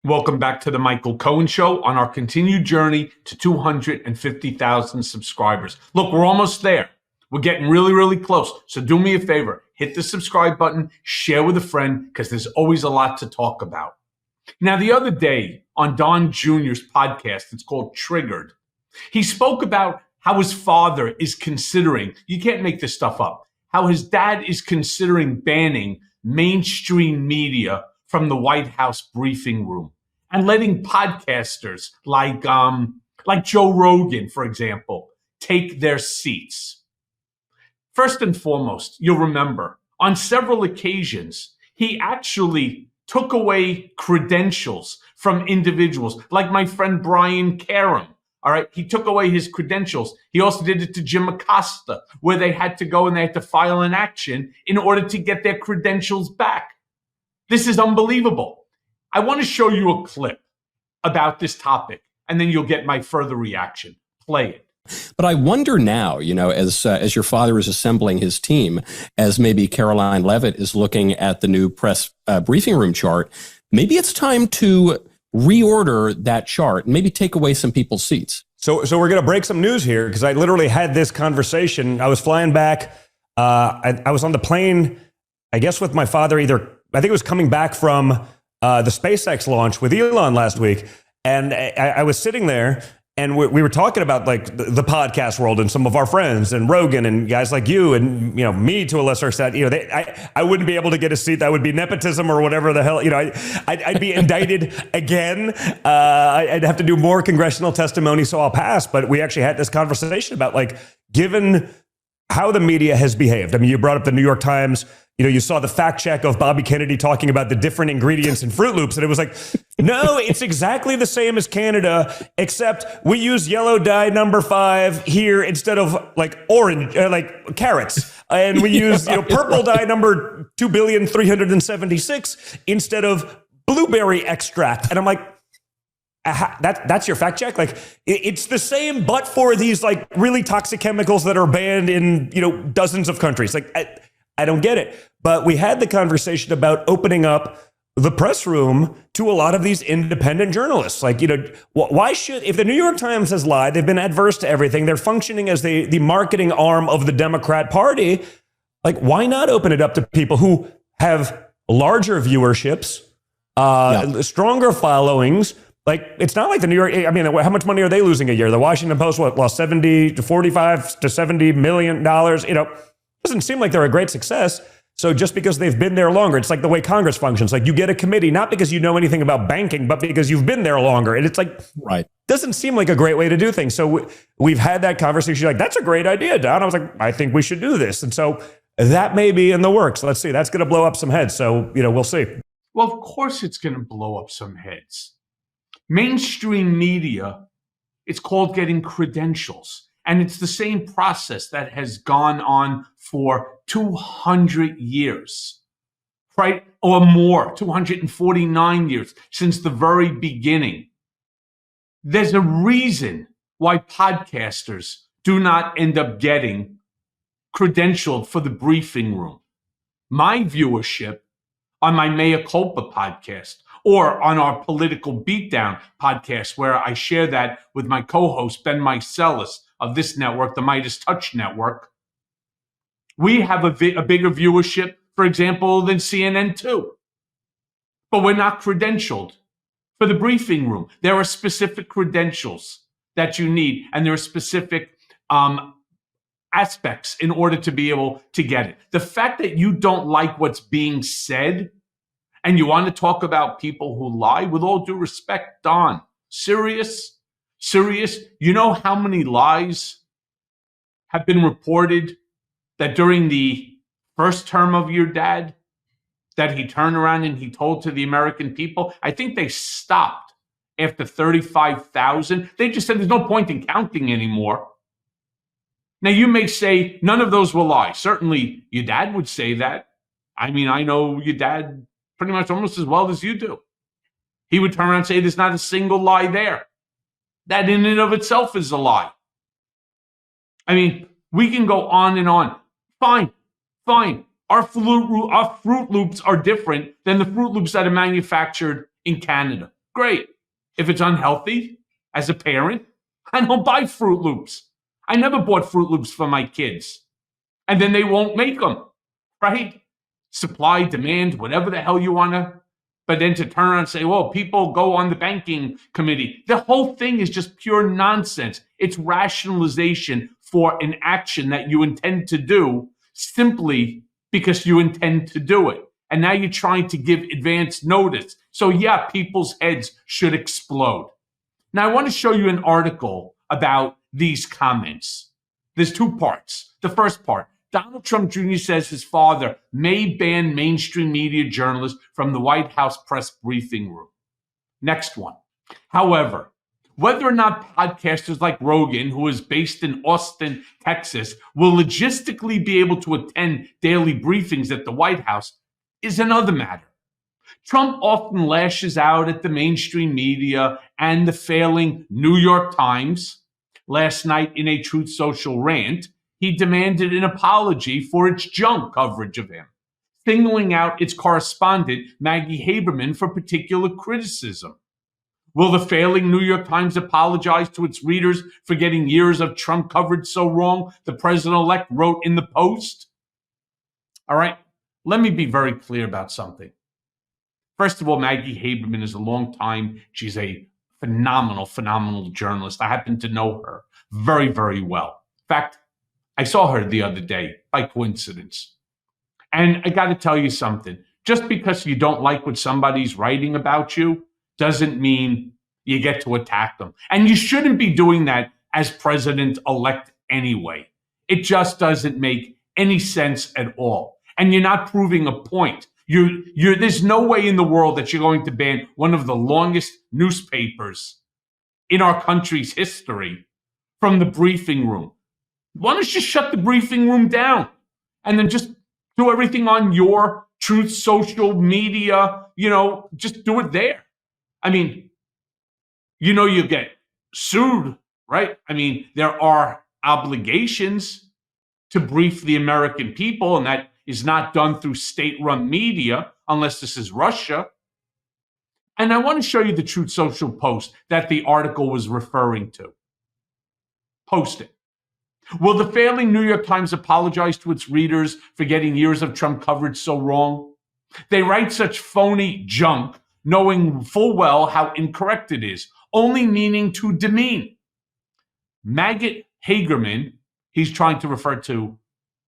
Welcome back to the Michael Cohen Show on our continued journey to 250,000 subscribers. Look, we're almost there. We're getting really, really close. So do me a favor, hit the subscribe button, share with a friend, because there's always a lot to talk about. Now, the other day on Don Jr.'s podcast, it's called Triggered, he spoke about how his father is considering, you can't make this stuff up, how his dad is considering banning mainstream media from the White House briefing room and letting podcasters like Joe Rogan, for example, take their seats. First and foremost, you'll remember on several occasions, he actually took away credentials from individuals like my friend Brian Karem. All right. He took away his credentials. He also did it to Jim Acosta, where they had to go and they had to file an action in order to get their credentials back. This is unbelievable. I want to show you a clip about this topic, and then you'll get my further reaction. Play it. But I wonder now, as your father is assembling his team, as maybe Caroline Leavitt is looking at the new press briefing room chart, maybe it's time to reorder that chart and maybe take away some people's seats. So we're going to break some news here, because I literally had this conversation. I was flying back. I was on the plane, I guess, with my father, I think it was coming back from the SpaceX launch with Elon last week. And I was sitting there and we were talking about like the podcast world and some of our friends and Rogan and guys like you and, me to a lesser extent, I wouldn't be able to get a seat. That would be nepotism or whatever the hell, I'd be indicted again. I'd have to do more congressional testimony. So I'll pass. But we actually had this conversation about given how the media has behaved. I mean, you brought up the New York Times. You saw the fact check of Bobby Kennedy talking about the different ingredients in Fruit Loops. And it was like, no, it's exactly the same as Canada, except we use yellow dye number 5 here instead of orange, carrots. And we use purple dye number 2,376 instead of blueberry extract. And I'm like, that's your fact check? It's the same, but for these really toxic chemicals that are banned in, dozens of countries. I don't get it. But we had the conversation about opening up the press room to a lot of these independent journalists. Why should, if the New York Times has lied, they've been adverse to everything, they're functioning as the marketing arm of the Democrat Party, why not open it up to people who have larger viewerships, stronger followings? It's not like the New York, how much money are they losing a year? The Washington Post, lost 70 to 45 to $70 million, doesn't seem like they're a great success. So just because they've been there longer, it's like the way Congress functions. You get a committee, not because you know anything about banking, but because you've been there longer. And it's right. Doesn't seem like a great way to do things. So we've had that conversation. That's a great idea, Don. I was like, I think we should do this. And so that may be in the works. Let's see. That's going to blow up some heads. So, we'll see. Well, of course it's going to blow up some heads. Mainstream media, it's called getting credentials. And it's the same process that has gone on for 200 years, right? Or more, 249 years since the very beginning. There's a reason why podcasters do not end up getting credentialed for the briefing room. My viewership on my Mea Culpa podcast or on our Political Beatdown podcast, where I share that with my co-host, Ben Meiselas, of this network, the Midas Touch Network, we have a bigger viewership, for example, than CNN too. But we're not credentialed for the briefing room. There are specific credentials that you need, and there are specific aspects in order to be able to get it. The fact that you don't like what's being said and you want to talk about people who lie, with all due respect, Don, serious? You know how many lies have been reported that during the first term of your dad, that he turned around and he told to the American people? I think they stopped after 35,000. They just said there's no point in counting anymore. Now, you may say none of those will lie. Certainly, your dad would say that. I know your dad pretty much almost as well as you do. He would turn around and say there's not a single lie there. That in and of itself is a lie. We can go on and on. Fine. Our Fruit Loops are different than the Fruit Loops that are manufactured in Canada. Great. If it's unhealthy, as a parent, I don't buy Fruit Loops. I never bought Fruit Loops for my kids. And then they won't make them, right? Supply, demand, whatever the hell you want to. But then to turn around and say, well, people go on the banking committee. The whole thing is just pure nonsense. It's rationalization for an action that you intend to do simply because you intend to do it. And now you're trying to give advance notice. So yeah, people's heads should explode. Now I want to show you an article about these comments. There's two parts. The first part, Donald Trump Jr. says his father may ban mainstream media journalists from the White House press briefing room. Next one. However, whether or not podcasters like Rogan, who is based in Austin, Texas, will logistically be able to attend daily briefings at the White House is another matter. Trump often lashes out at the mainstream media and the failing New York Times. Last night in a Truth Social rant, he demanded an apology for its junk coverage of him, singling out its correspondent, Maggie Haberman, for particular criticism. Will the failing New York Times apologize to its readers for getting years of Trump coverage so wrong, the president-elect wrote in the Post? All right, let me be very clear about something. First of all, Maggie Haberman is a long time. She's a phenomenal journalist. I happen to know her very, very well. In fact, I saw her the other day by coincidence. And I got to tell you something. Just because you don't like what somebody's writing about you doesn't mean you get to attack them. And you shouldn't be doing that as president-elect anyway. It just doesn't make any sense at all. And you're not proving a point. There's no way in the world that you're going to ban one of the longest newspapers in our country's history from the briefing room. Why don't you just shut the briefing room down and then just do everything on your Truth Social media, just do it there. I mean, you get sued, right? I mean, there are obligations to brief the American people, and that is not done through state-run media unless this is Russia. And I want to show you the Truth Social post that the article was referring to. Post it. Will the failing New York Times apologize to its readers for getting years of Trump coverage so wrong? They write such phony junk, knowing full well how incorrect it is, only meaning to demean. Maggie Haberman, he's trying to refer to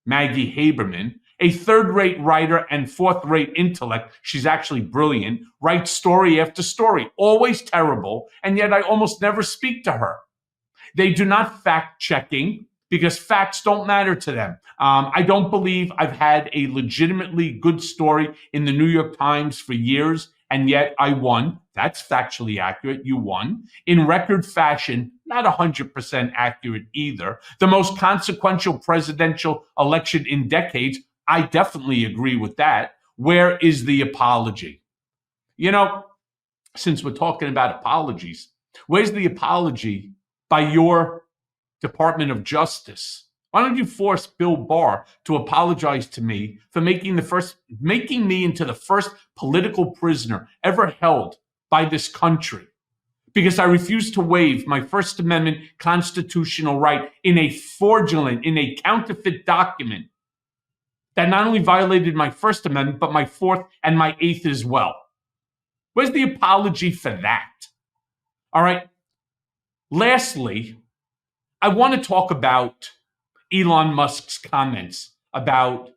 Maggie Haberman, a third-rate writer and fourth-rate intellect, she's actually brilliant, writes story after story, always terrible, and yet I almost never speak to her. They do not fact-checking because facts don't matter to them. I don't believe I've had a legitimately good story in the New York Times for years, and yet I won. That's factually accurate. You won. In record fashion, not 100% accurate either. The most consequential presidential election in decades, I definitely agree with that. Where is the apology? Since we're talking about apologies, where's the apology by your Department of Justice? Why don't you force Bill Barr to apologize to me for making me into the first political prisoner ever held by this country? Because I refuse to waive my First Amendment constitutional right in a counterfeit document that not only violated my First Amendment, but my Fourth and my Eighth as well. Where's the apology for that? All right. Lastly, I want to talk about Elon Musk's comments about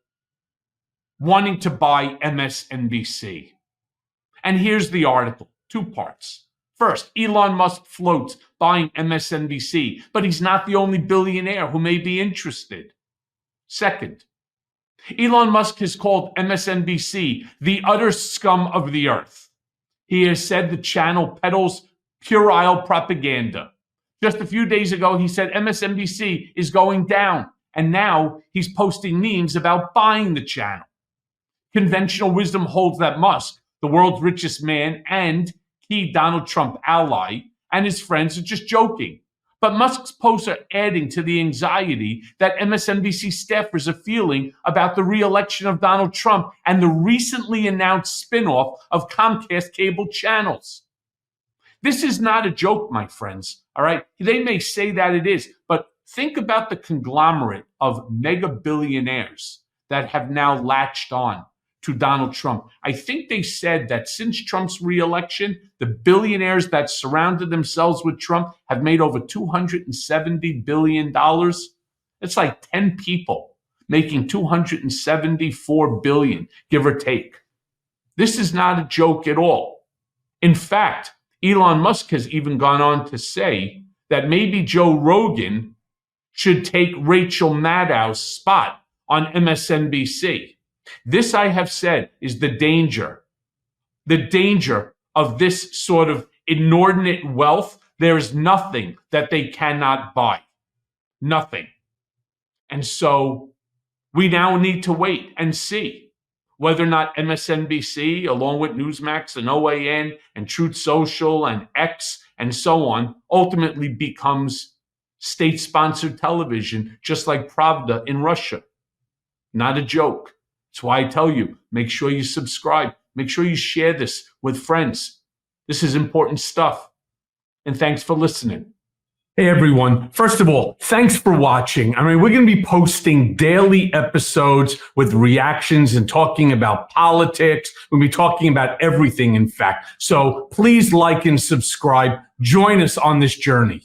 wanting to buy MSNBC. And here's the article, two parts. First, Elon Musk floats buying MSNBC, but he's not the only billionaire who may be interested. Second, Elon Musk has called MSNBC the utter scum of the earth. He has said the channel peddles puerile propaganda. Just a few days ago, he said MSNBC is going down, and now he's posting memes about buying the channel. Conventional wisdom holds that Musk, the world's richest man and key Donald Trump ally, and his friends are just joking. But Musk's posts are adding to the anxiety that MSNBC staffers are feeling about the re-election of Donald Trump and the recently announced spinoff of Comcast cable channels. This is not a joke, my friends. All right. They may say that it is, but think about the conglomerate of mega billionaires that have now latched on to Donald Trump. I think they said that since Trump's reelection, the billionaires that surrounded themselves with Trump have made over $270 billion. It's like 10 people making $274 billion, give or take. This is not a joke at all. In fact, Elon Musk has even gone on to say that maybe Joe Rogan should take Rachel Maddow's spot on MSNBC. This, I have said, is the danger of this sort of inordinate wealth. There is nothing that they cannot buy. Nothing. And so we now need to wait and see whether or not MSNBC, along with Newsmax and OAN and Truth Social and X and so on, ultimately becomes state-sponsored television, just like Pravda in Russia. Not a joke. That's why I tell you, make sure you subscribe. Make sure you share this with friends. This is important stuff. And thanks for listening. Hey, everyone. First of all, thanks for watching. I mean, we're going to be posting daily episodes with reactions and talking about politics. We'll be talking about everything, in fact. So please like and subscribe. Join us on this journey.